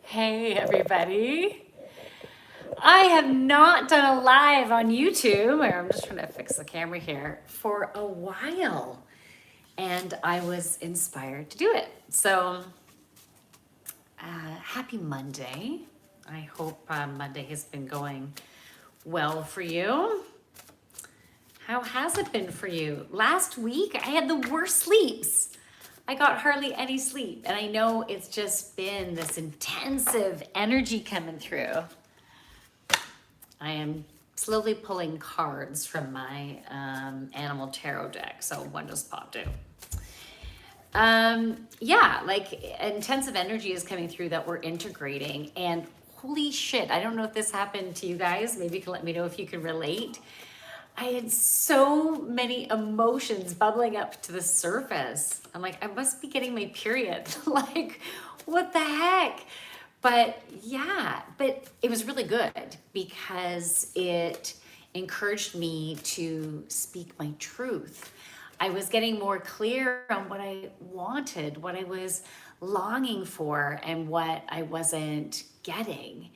Hey everybody. I have not done a live on YouTube, or I'm just trying to fix the camera here, for a while. And I was inspired to do it. So, happy Monday. I hope Monday has been going well for you. How has it been for you? Last week, I had the worst sleeps. I got hardly any sleep. And I know it's just been this intensive energy coming through. I am slowly pulling cards from my animal tarot deck. So one just popped out. Yeah, like intensive energy is coming through that we're integrating. And holy shit, I don't know if this happened to you guys. Maybe you can let me know if you can relate. I had so many emotions bubbling up to the surface. I'm like, I must be getting my period. Like, what the heck? But yeah, but it was really good because it encouraged me to speak my truth. I was getting more clear on what I wanted, what I was longing for, and what I wasn't getting.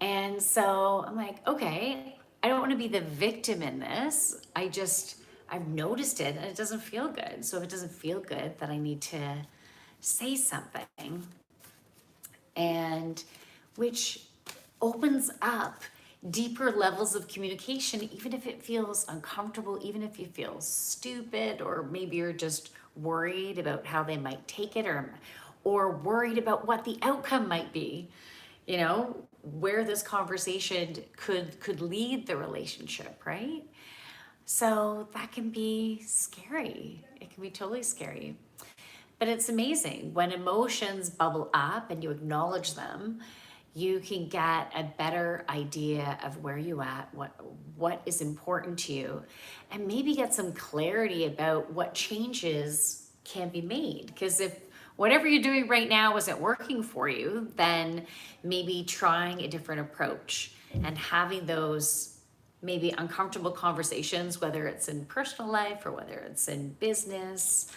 And so I'm like, okay, I don't want to be the victim in this. I've noticed it and it doesn't feel good. So if it doesn't feel good, then I need to say something. And which opens up deeper levels of communication, even if it feels uncomfortable, even if you feel stupid, or maybe you're just worried about how they might take it, or worried about what the outcome might be, you know, where this conversation could lead the relationship, right? So that can be scary. It can be totally scary. But it's amazing when emotions bubble up and you acknowledge them, you can get a better idea of where you at, what is important to you, and maybe get some clarity about what changes can be made. Because if whatever you're doing right now isn't working for you, then maybe trying a different approach and having those maybe uncomfortable conversations, whether it's in personal life or whether it's in business.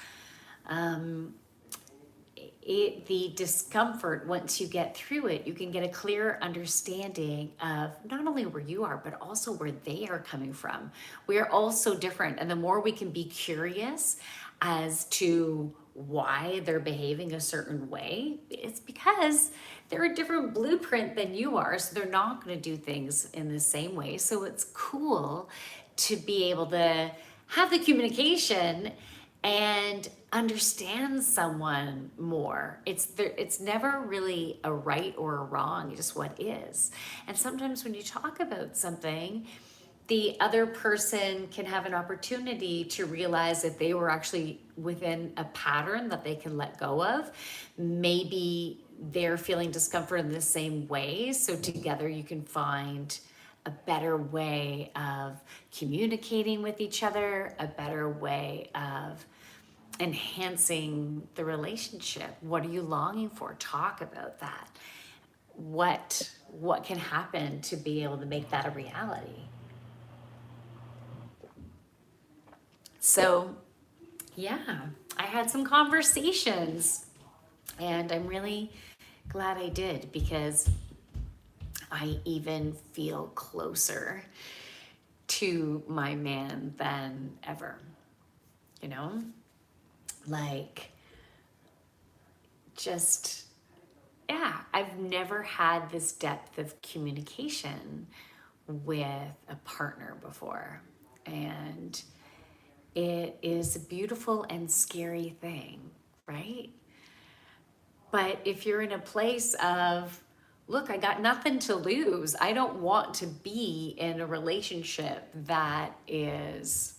The discomfort, once you get through it, you can get a clearer understanding of not only where you are, but also where they are coming from. We are all so different. And the more we can be curious as to why they're behaving a certain way, it's because they're a different blueprint than you are. So they're not going to do things in the same way. So it's cool to be able to have the communication and understand someone more. It's never really a right or a wrong, it's just what is. And sometimes when you talk about something, the other person can have an opportunity to realize that they were actually within a pattern that they can let go of. Maybe they're feeling discomfort in the same way, so together you can find a better way of communicating with each other, a better way of enhancing the relationship. What are you longing for? Talk about that. What can happen to be able to make that a reality? So, yeah, I had some conversations and I'm really glad I did, because I even feel closer to my man than ever, you know? Like, just, yeah, I've never had this depth of communication with a partner before. And it is a beautiful and scary thing, right? But if you're in a place of, look, I got nothing to lose, I don't want to be in a relationship that is,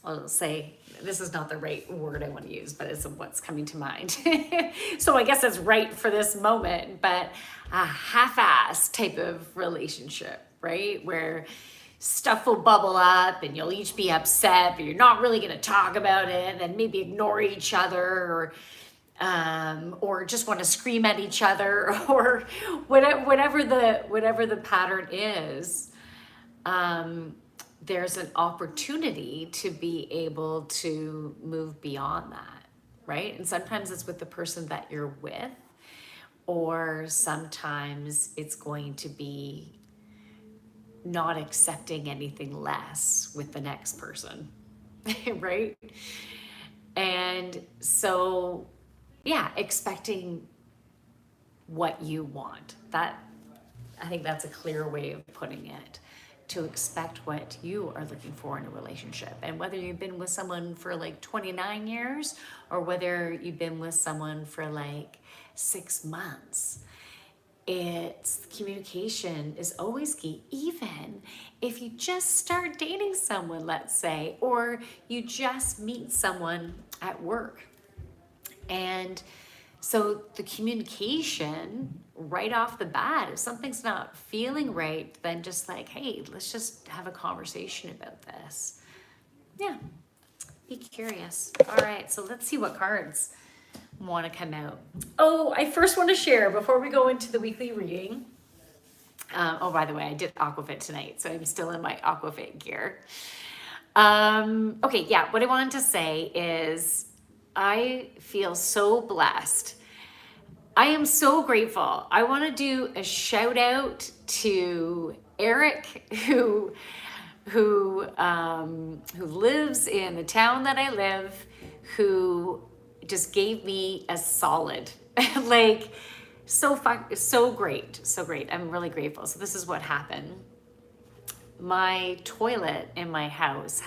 I'll say, this is not the right word I want to use, but it's what's coming to mind. So I guess it's right for this moment, but a half-ass type of relationship, right? Where stuff will bubble up and you'll each be upset, but you're not really going to talk about it, and maybe ignore each other, or just want to scream at each other, or whatever the pattern is. There's an opportunity to be able to move beyond that, right? And sometimes it's with the person that you're with, or sometimes it's going to be not accepting anything less with the next person, right? And so, yeah, expecting what you want. That, I think that's a clear way of putting it. To expect what you are looking for in a relationship. And whether you've been with someone for like 29 years or whether you've been with someone for like 6 months, it's communication is always key. Even if you just start dating someone, let's say, or you just meet someone at work. And so the communication right off the bat, if something's not feeling right, then just like, hey, let's just have a conversation about this. Yeah, be curious. All right, so let's see what cards want to come out. Oh, I first want to share before we go into the weekly reading. Oh, by the way, I did Aquafit tonight, so I'm still in my Aquafit gear. Okay, yeah, what I wanted to say is I feel so blessed. I am so grateful. I want to do a shout out to Eric, who lives in the town that I live, who just gave me a solid, like so great, so great. I'm really grateful. So this is what happened. My toilet in my house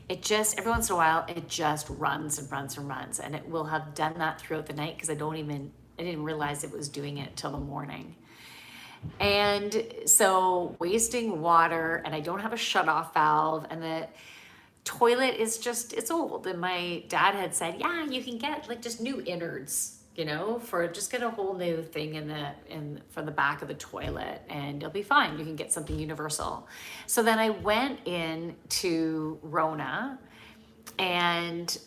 it just, every once in a while, it just runs and runs and runs. And it will have done that throughout the night because I didn't realize it was doing it till the morning. And so wasting water, and I don't have a shut-off valve, and the toilet is just, it's old. And my dad had said, yeah, you can get like just new innards, for just get a whole new thing for the back of the toilet and it'll be fine. You can get something universal. So then I went in to Rona, and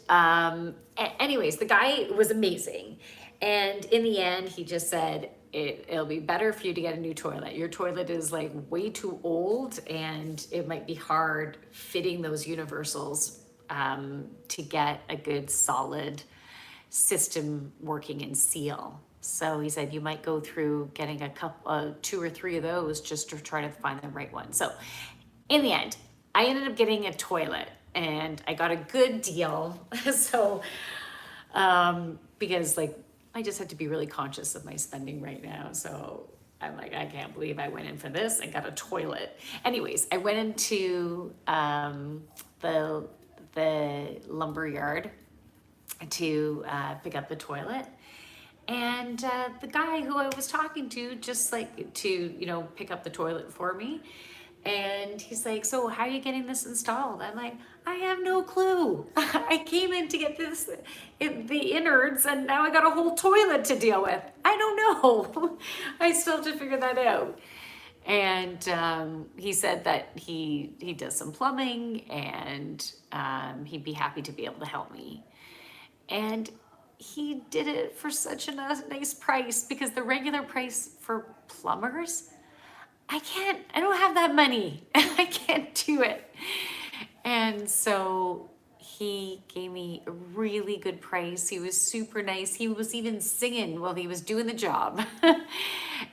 anyways, the guy was amazing. And in the end, he just said, it'll be better for you to get a new toilet. Your toilet is like way too old and it might be hard fitting those universals to get a good solid system working in seal. So he said you might go through getting a couple, 2 or 3 of those just to try to find the right one. So in the end, I ended up getting a toilet and I got a good deal. So, because like, I just had to be really conscious of my spending right now. So I'm like, I can't believe I went in for this and got a toilet. Anyways, I went into the lumber yard to pick up the toilet. And the guy who I was talking to, just like to, pick up the toilet for me. And he's like, so how are you getting this installed? I'm like, I have no clue. I came in to get the innards, and now I got a whole toilet to deal with. I don't know. I still have to figure that out. And he said that he does some plumbing, and he'd be happy to be able to help me. And he did it for such a nice price, because the regular price for plumbers, I don't have that money. I can't do it. And so he gave me a really good price. He was super nice. He was even singing while he was doing the job.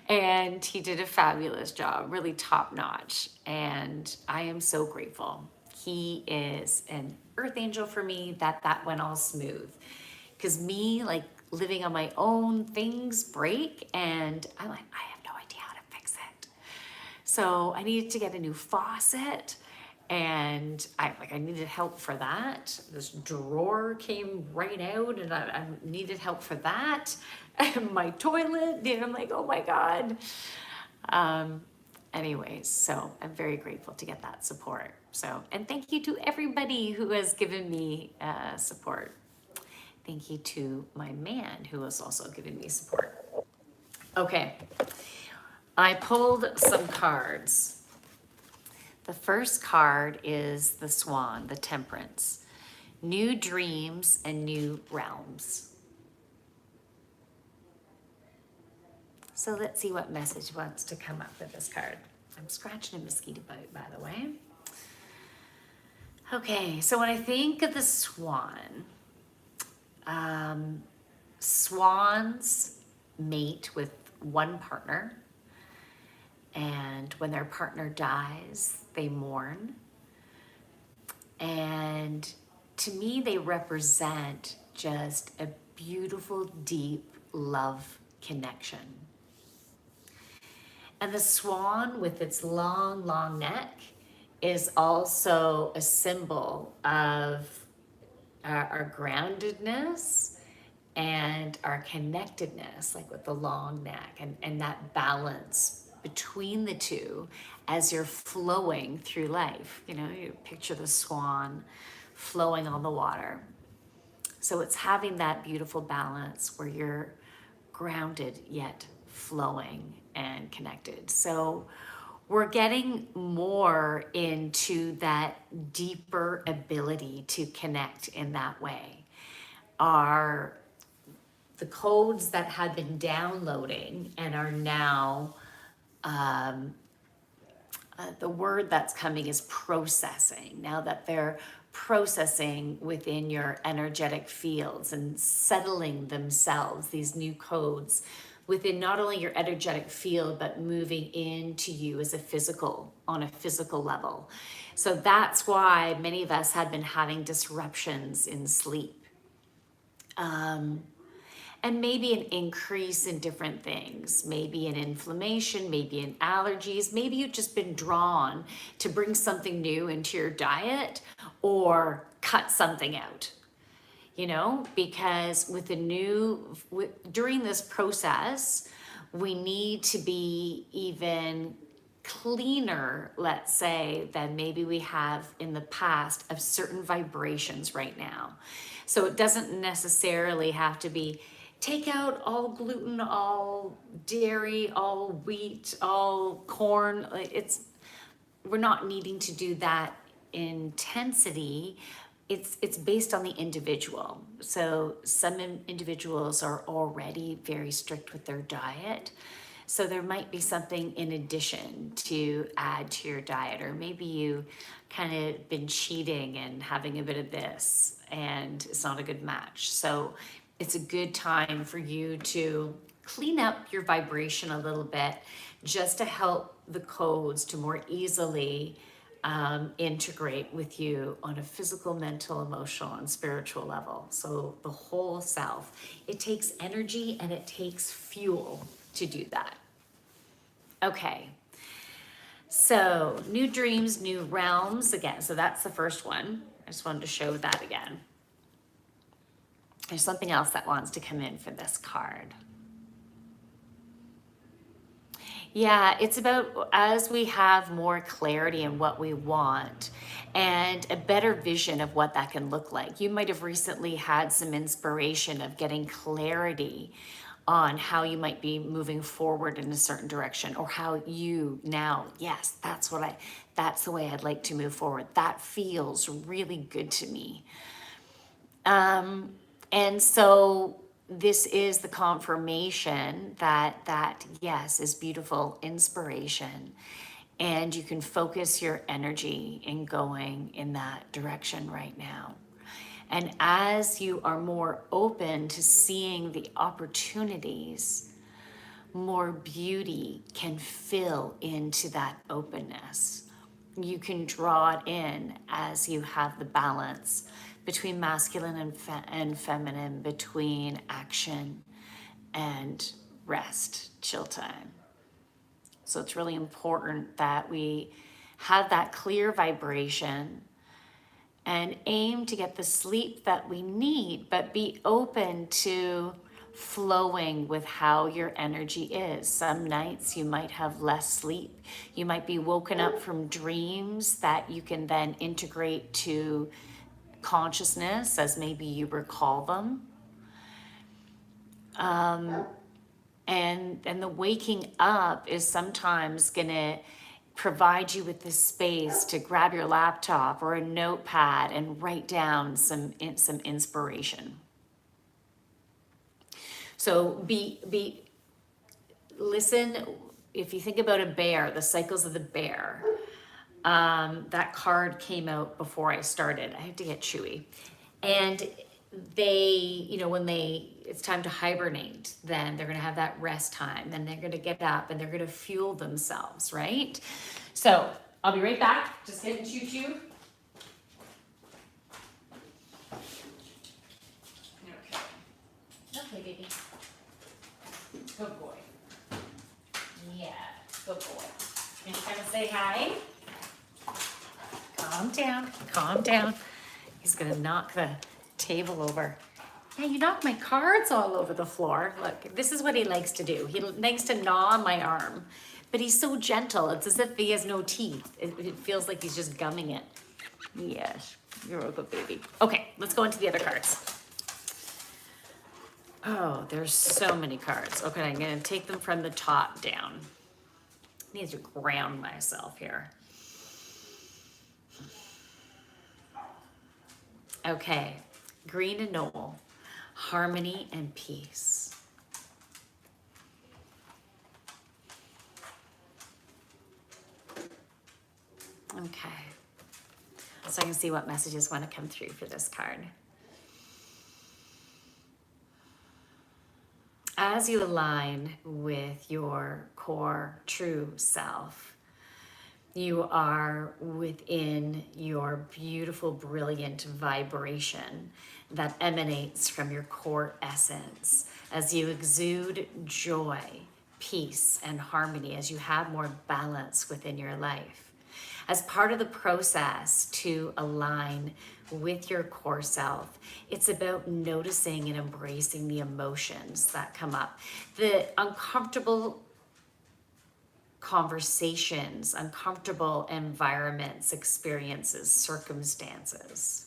And he did a fabulous job, really top notch. And I am so grateful. He is an earth angel for me that went all smooth. Because me, like, living on my own, things break, and I'm like, I have no idea how to fix it. So I needed to get a new faucet, and I needed help for that. This drawer came right out, and I needed help for that. And my toilet, and I'm like, oh my God. Anyways, so I'm very grateful to get that support. So, and thank you to everybody who has given me support. Thank you to my man who has also given me support. Okay, I pulled some cards. The first card is the Swan, the Temperance. New dreams and new realms. So let's see what message wants to come up with this card. I'm scratching a mosquito bite, by the way. Okay, so when I think of the Swan, swans mate with one partner, and when their partner dies, they mourn. And to me, they represent just a beautiful, deep love connection. And the swan with its long, long neck is also a symbol of our groundedness and our connectedness, like with the long neck, and that balance between the two as you're flowing through life. You know, you picture the swan flowing on the water. So it's having that beautiful balance where you're grounded yet flowing and connected. So we're getting more into that deeper ability to connect in that way. The codes that had been downloading and are now, the word that's coming is processing. Now that they're processing within your energetic fields and settling themselves, these new codes within not only your energetic field, but moving into you as on a physical level. So that's why many of us had been having disruptions in sleep. And maybe an increase in different things, maybe an inflammation, maybe in allergies, maybe you've just been drawn to bring something new into your diet or cut something out, you know, because during this process, we need to be even cleaner, let's say, than maybe we have in the past of certain vibrations right now. So it doesn't necessarily have to be take out all gluten, all dairy, all wheat, all corn. We're not needing to do that intensity. It's based on the individual. So some individuals are already very strict with their diet. So there might be something in addition to add to your diet, or maybe you kind of been cheating and having a bit of this and it's not a good match. So it's a good time for you to clean up your vibration a little bit just to help the codes to more easily integrate with you on a physical, mental, emotional, and spiritual level. So the whole self. It takes energy and it takes fuel to do that. Okay. So new dreams, new realms again. So that's the first one. I just wanted to show that again. There's something else that wants to come in for this card. Yeah, it's about as we have more clarity in what we want and a better vision of what that can look like. You might have recently had some inspiration of getting clarity on how you might be moving forward in a certain direction, or how you now, yes, that's the way I'd like to move forward. That feels really good to me. And so this is the confirmation that yes is beautiful inspiration, and you can focus your energy in going in that direction right now. And as you are more open to seeing the opportunities, more beauty can fill into that openness. You can draw it in as you have the balance between masculine and feminine, between action and rest, chill time. So it's really important that we have that clear vibration and aim to get the sleep that we need, but be open to flowing with how your energy is. Some nights you might have less sleep. You might be woken up from dreams that you can then integrate to consciousness as maybe you recall them. And the waking up is sometimes gonna provide you with this space to grab your laptop or a notepad and write down some inspiration. So listen, if you think about a bear, the cycles of the bear, that card came out before I started. I had to get chewy. And when it's time to hibernate, then they're going to have that rest time. Then they're going to get up and they're going to fuel themselves, right? So I'll be right back. Just getting choo-choo. Okay. Okay, baby. Good boy. Yeah, good boy. And kind of say hi. Calm down. Calm down. He's going to knock the table over. Yeah, you knocked my cards all over the floor. Look, this is what he likes to do. He likes to gnaw on my arm, but he's so gentle. It's as if he has no teeth. It feels like he's just gumming it. Yes, you're a good baby. Okay, let's go into the other cards. Oh, there's so many cards. Okay, I'm gonna take them from the top down. I need to ground myself here. Okay, green and Noel. Harmony and peace. Okay. So I can see what messages want to come through for this card. As you align with your core true self, you are within your beautiful, brilliant vibration that emanates from your core essence as you exude joy, peace, and harmony, as you have more balance within your life. As part of the process to align with your core self, it's about noticing and embracing the emotions that come up, the uncomfortable conversations, uncomfortable environments, experiences, circumstances.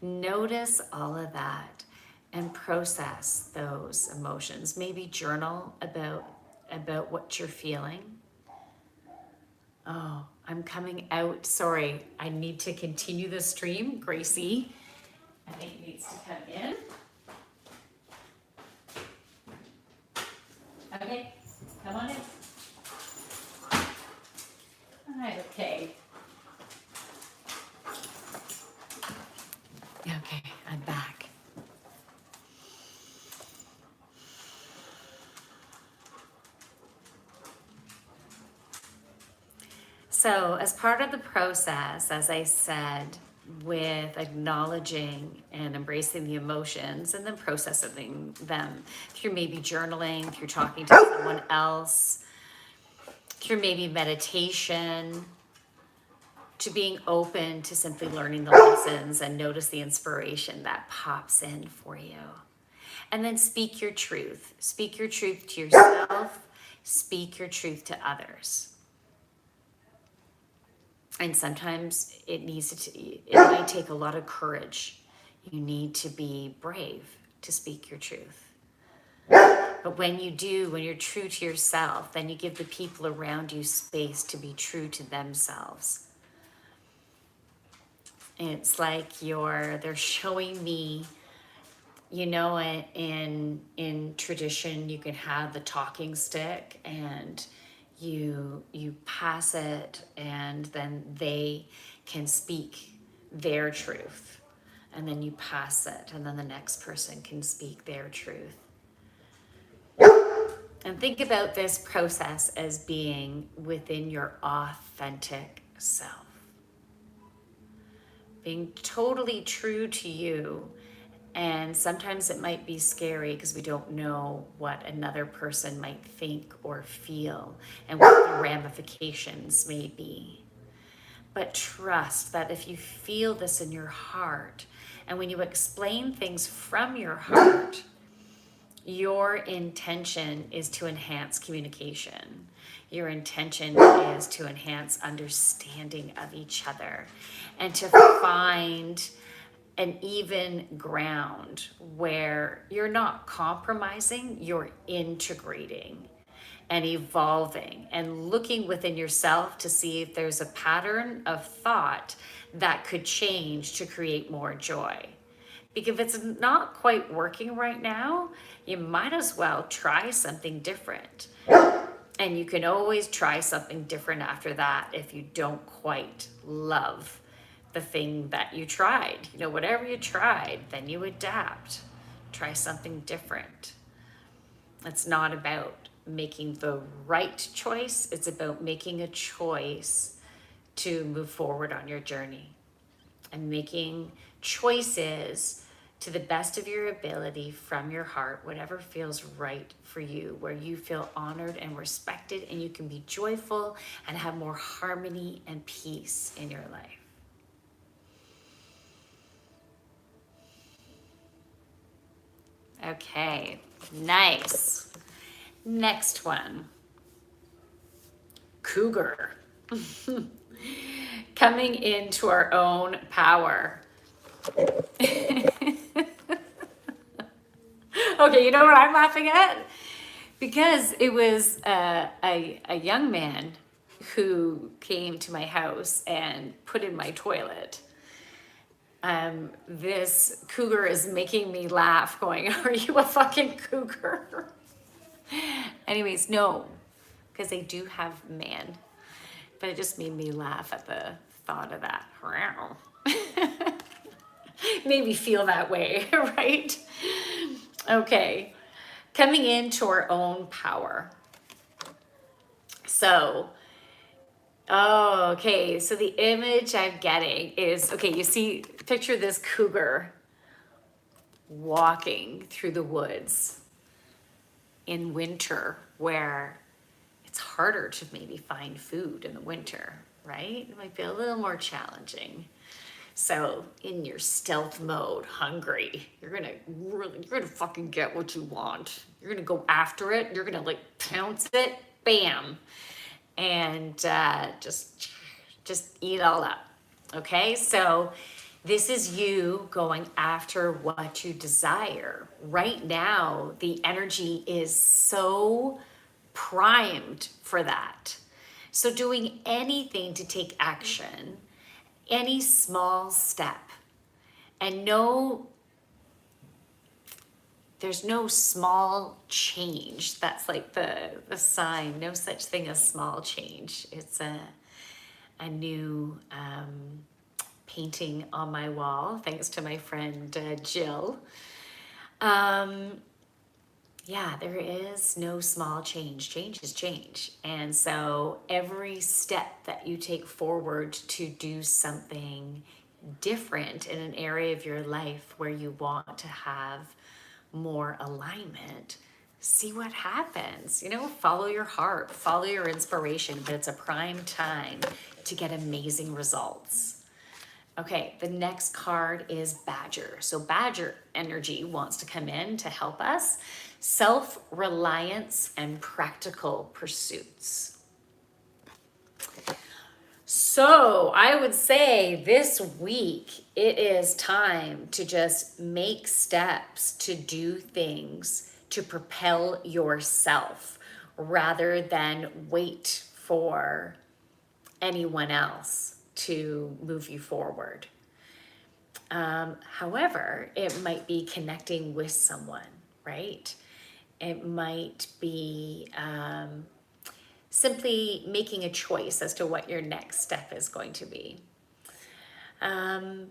Notice all of that and process those emotions. Maybe journal about what you're feeling. Oh, I'm coming out. Sorry, I need to continue the stream. Gracie, I think, needs to come in. Okay, come on in. Okay. Okay, I'm back. So, as part of the process, as I said, with acknowledging and embracing the emotions and then processing them through maybe journaling, through talking to someone else, through maybe meditation, to being open to simply learning the lessons and notice the inspiration that pops in for you. And then speak your truth. Speak your truth to yourself. Speak your truth to others. And sometimes it might take a lot of courage. You need to be brave to speak your truth. But when you do, when you're true to yourself, then you give the people around you space to be true to themselves. It's like they're showing me, in tradition, you can have the talking stick and you pass it, and then they can speak their truth, and then you pass it, and then the next person can speak their truth. And think about this process as being within your authentic self, being totally true to you. And sometimes it might be scary because we don't know what another person might think or feel and what the ramifications may be. But trust that if you feel this in your heart, and when you explain things from your heart, your intention is to enhance communication. Your intention is to enhance understanding of each other and to find an even ground where you're not compromising, you're integrating and evolving and looking within yourself to see if there's a pattern of thought that could change to create more joy. Because if it's not quite working right now, you might as well try something different. And you can always try something different after that if you don't quite love the thing that you tried. You know, whatever you tried, then you adapt. Try something different. It's not about making the right choice. It's about making a choice to move forward on your journey and making choices to the best of your ability from your heart, whatever feels right for you, where you feel honored and respected and you can be joyful and have more harmony and peace in your life. Okay, nice. Next one. Cougar. Coming into our own power. Okay, you know what I'm laughing at? Because it was a young man who came to my house and put in my toilet. This cougar is making me laugh, going, "Are you a fucking cougar?" Anyways, no, because they do have man. But it just made me laugh at the thought of that. Made me feel that way, right? Okay, coming into our own power. So, oh, okay, so the image I'm getting is, okay, you see, picture this cougar walking through the woods in winter where it's harder to maybe find food in the winter, right? It might be a little more challenging. So in your stealth mode, hungry, you're gonna fucking get what you want. You're gonna go after it. You're gonna like pounce it, bam, and just eat it all up. Okay, so this is you going after what you desire. Right now, the energy is so primed for that. So doing anything to take action, any small step, and there's no small change. That's like the sign, no such thing as small change. It's a new painting on my wall, thanks to my friend Jill. Yeah, there is no small change. Change is change. And so every step that you take forward to do something different in an area of your life where you want to have more alignment, see what happens. You know, follow your heart, follow your inspiration, but it's a prime time to get amazing results. Okay, the next card is Badger. So Badger energy wants to come in to help us. Self-reliance and practical pursuits. So I would say this week, it is time to just make steps to do things to propel yourself rather than wait for anyone else to move you forward. However, it might be connecting with someone, right? It might be simply making a choice as to what your next step is going to be. But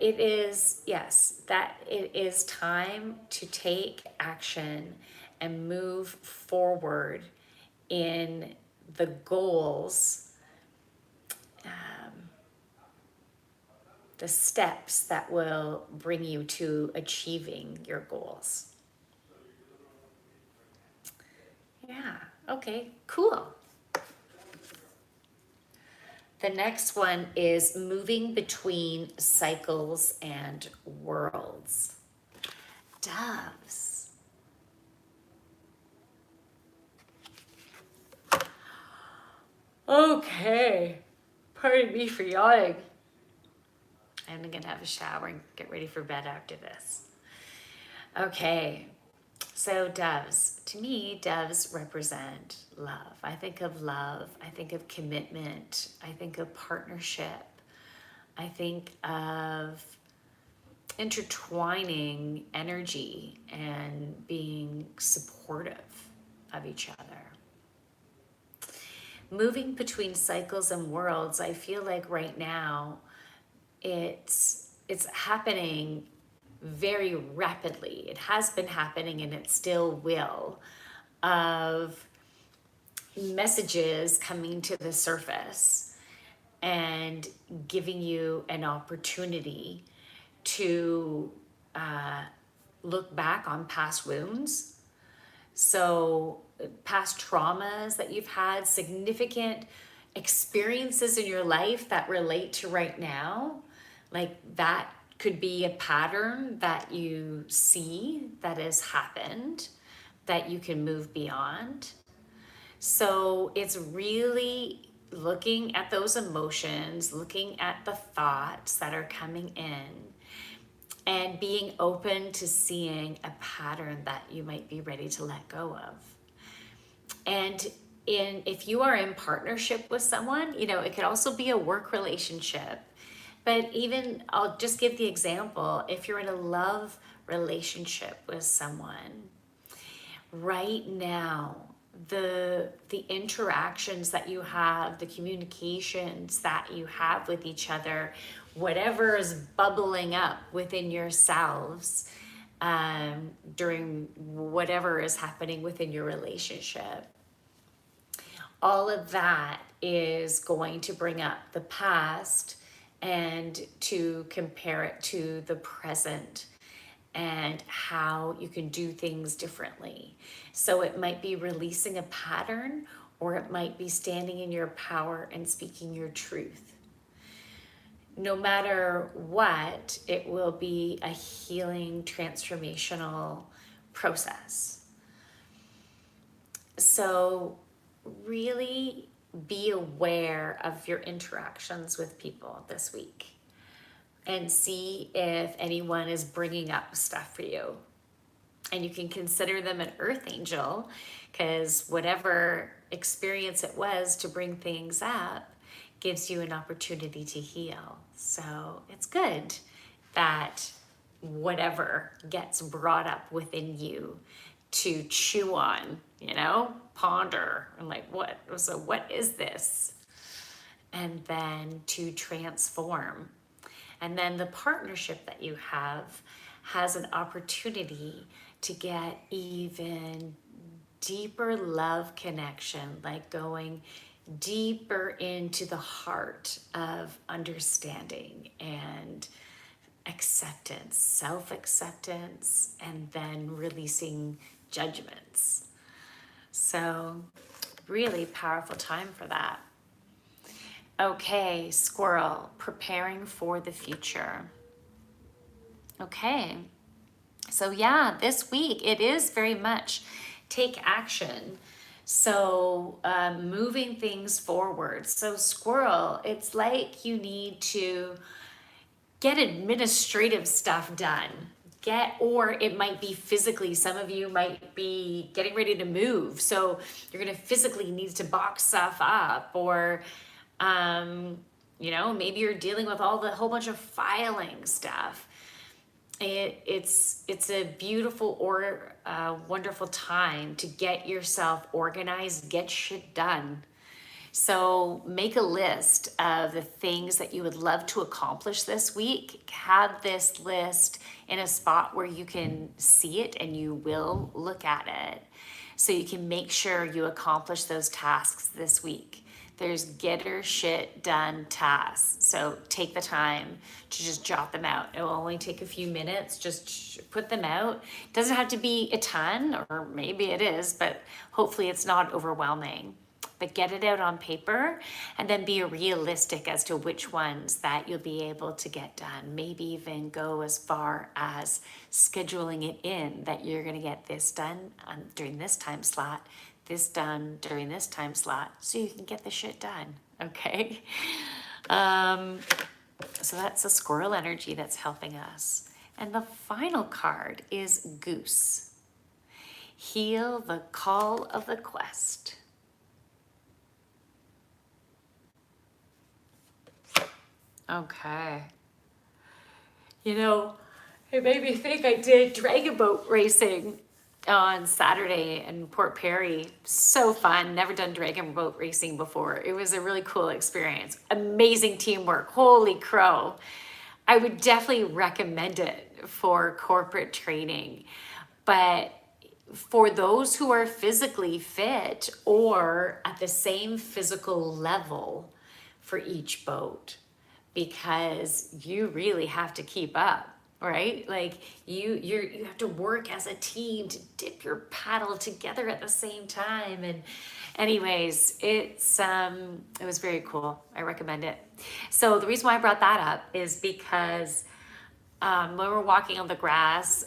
it is, yes, that it is time to take action and move forward in the goals, the steps that will bring you to achieving your goals. Yeah, okay, cool. The next one is moving between cycles and worlds. Doves. Okay, pardon me for yawning. I'm gonna have a shower and get ready for bed after this. Okay, so doves. To me, doves represent love. I think of love, I think of commitment, I think of partnership, I think of intertwining energy and being supportive of each other. moving between cycles and worlds, I feel like right now it's happening very rapidly. It has been happening and it still will, of messages coming to the surface and giving you an opportunity to look back on past wounds. So, past traumas that you've had, significant experiences in your life that relate to right now, like that could be a pattern that you see that has happened that you can move beyond. So it's really looking at those emotions, looking at the thoughts that are coming in, and being open to seeing a pattern that you might be ready to let go of. And if you are in partnership with someone, it could also be a work relationship. But even, I'll just give the example, if you're in a love relationship with someone, right now, the interactions that you have, the communications that you have with each other, whatever is bubbling up within yourselves during whatever is happening within your relationship, all of that is going to bring up the past and to compare it to the present and how you can do things differently. So it might be releasing a pattern, or it might be standing in your power and speaking your truth. No matter what, it will be a healing, transformational process. So really be aware of your interactions with people this week and see if anyone is bringing up stuff for you. And you can consider them an earth angel, because whatever experience it was to bring things up gives you an opportunity to heal. So it's good that whatever gets brought up within you to chew on, ponder, and like, what is this? And then to transform. And then the partnership that you have has an opportunity to get even deeper love connection, like going deeper into the heart of understanding and acceptance, self-acceptance, and then releasing judgments. So really powerful time for that. Okay, squirrel, preparing for the future. Okay, so yeah, this week it is very much take action. So moving things forward. So squirrel, it's like you need to get administrative stuff done. Or it might be physically. Some of you might be getting ready to move. So you're going to physically need to box stuff up, or maybe you're dealing with whole bunch of filing stuff. It's a beautiful or wonderful time to get yourself organized, get shit done. So make a list of the things that you would love to accomplish this week. Have this list in a spot where you can see it and you will look at it, so you can make sure you accomplish those tasks this week. There's getter shit done tasks. So take the time to just jot them out. It will only take a few minutes. Just put them out. It doesn't have to be a ton, or maybe it is, but hopefully it's not overwhelming. But get it out on paper, and then be realistic as to which ones that you'll be able to get done. Maybe even go as far as scheduling it in, that you're going to get this done during this time slot, this done during this time slot, so you can get the shit done. Okay. So that's the squirrel energy that's helping us. And the final card is Goose. Heal the call of the quest. Okay. It made me think I did dragon boat racing on Saturday in Port Perry. So fun. Never done dragon boat racing before. It was a really cool experience. Amazing teamwork. Holy crow. I would definitely recommend it for corporate training. But for those who are physically fit or at the same physical level for each boat, because you really have to keep up, right? Like you have to work as a team to dip your paddle together at the same time. And anyways, it was very cool. I recommend it. So the reason why I brought that up is because when we were walking on the grass,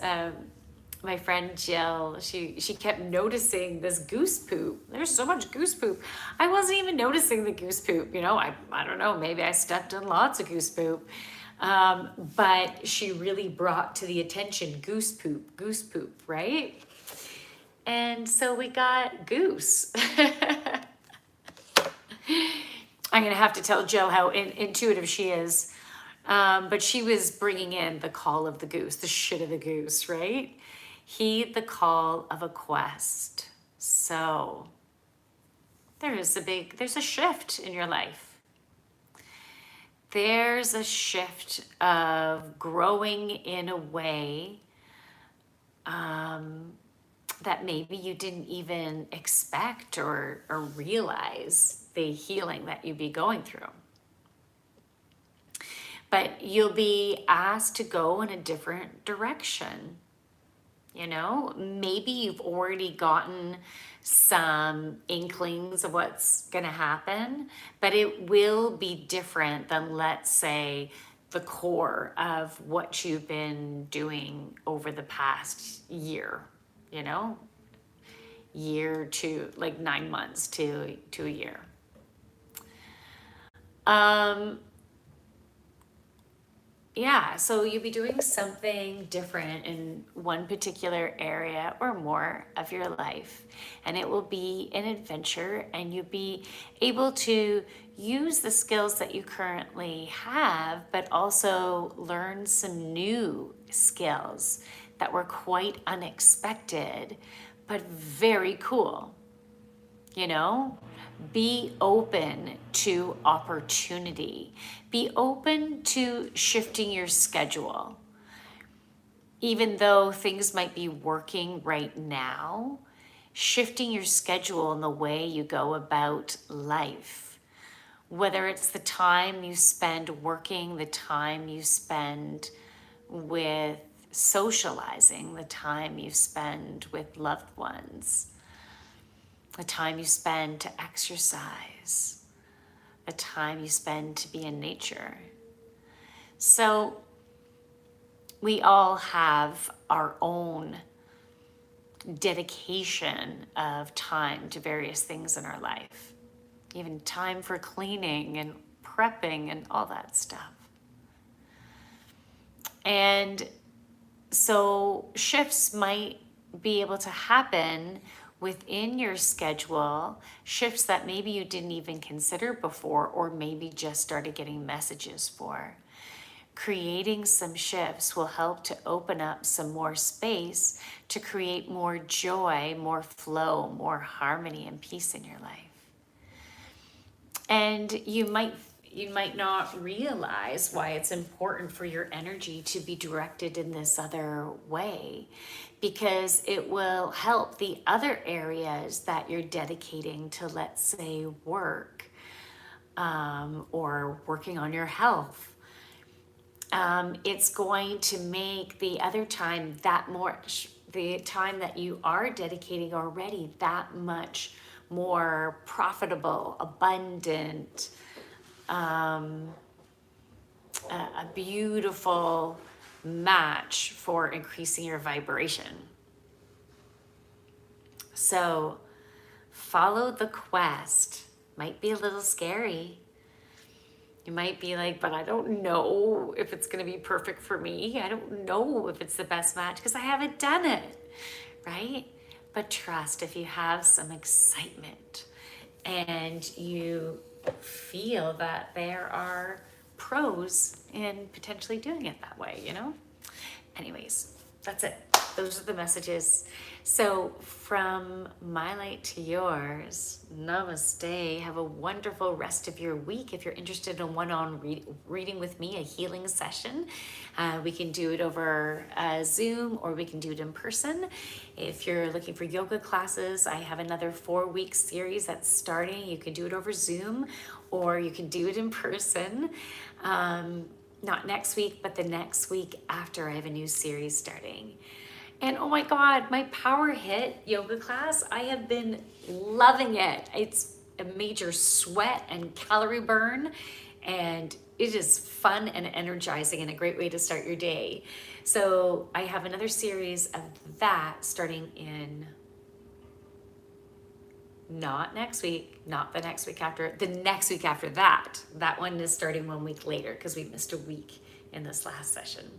my friend Jill, she kept noticing this goose poop. There's so much goose poop. I wasn't even noticing the goose poop. You know, I don't know, maybe I stepped in lots of goose poop. But she really brought to the attention goose poop, right? And so we got goose. I'm going to have to tell Jill how intuitive she is. But she was bringing in the call of the goose, the shit of the goose, right? Heed the call of a quest. So there's a shift in your life. There's a shift of growing in a way that maybe you didn't even expect or realize the healing that you'd be going through. But you'll be asked to go in a different direction. You know, maybe you've already gotten some inklings of what's going to happen, but it will be different than, let's say, the core of what you've been doing over the past year, you know, year to like 9 months to a year. Yeah, so you'll be doing something different in one particular area or more of your life. And it will be an adventure, and you'll be able to use the skills that you currently have, but also learn some new skills that were quite unexpected, but very cool. You know, be open to opportunity. Be open to shifting your schedule. Even though things might be working right now, shifting your schedule in the way you go about life. Whether it's the time you spend working, the time you spend with socializing, the time you spend with loved ones, the time you spend to exercise, the time you spend to be in nature. So we all have our own dedication of time to various things in our life, even time for cleaning and prepping and all that stuff. And so shifts might be able to happen within your schedule, shifts that maybe you didn't even consider before, or maybe just started getting messages for. Creating some shifts will help to open up some more space to create more joy, more flow, more harmony and peace in your life. And you might not realize why it's important for your energy to be directed in this other way, because it will help the other areas that you're dedicating to, let's say, work, or working on your health. It's going to make the other time the time that you are dedicating already, that much more profitable, abundant, a beautiful match for increasing your vibration. So follow the quest. Might be a little scary. You might be like, but I don't know if it's going to be perfect for me. I don't know if it's the best match because I haven't done it, right? But trust, if you have some excitement and you feel that there are pros in potentially doing it that way, you know? Anyways, that's it. those are the messages. So from my light to yours, namaste. Have a wonderful rest of your week. If you're interested in reading with me, a healing session, we can do it over Zoom, or we can do it in person. If you're looking for yoga classes, I have another 4-week series that's starting. You can do it over Zoom, or you can do it in person. Not next week, but the next week after. I have a new series starting. And oh my God, my Power Hit yoga class, I have been loving it. It's a major sweat and calorie burn, and it is fun and energizing and a great way to start your day. So I have another series of that starting in not next week, not the next week after, the next week after that. That one is starting 1 week later because we missed a week in this last session.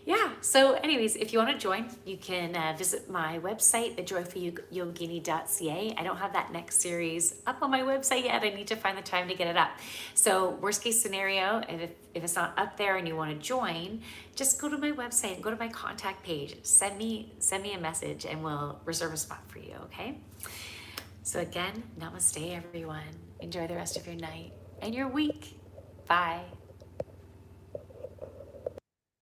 Yeah, so anyways, if you want to join, you can visit my website, thejoyfulyogini.ca. I don't have that next series up on my website yet. I need to find the time to get it up. So worst case scenario, if it's not up there and you want to join, just go to my website and go to my contact page. Send me a message and we'll reserve a spot for you, okay? So again, namaste everyone. Enjoy the rest of your night and your week. Bye.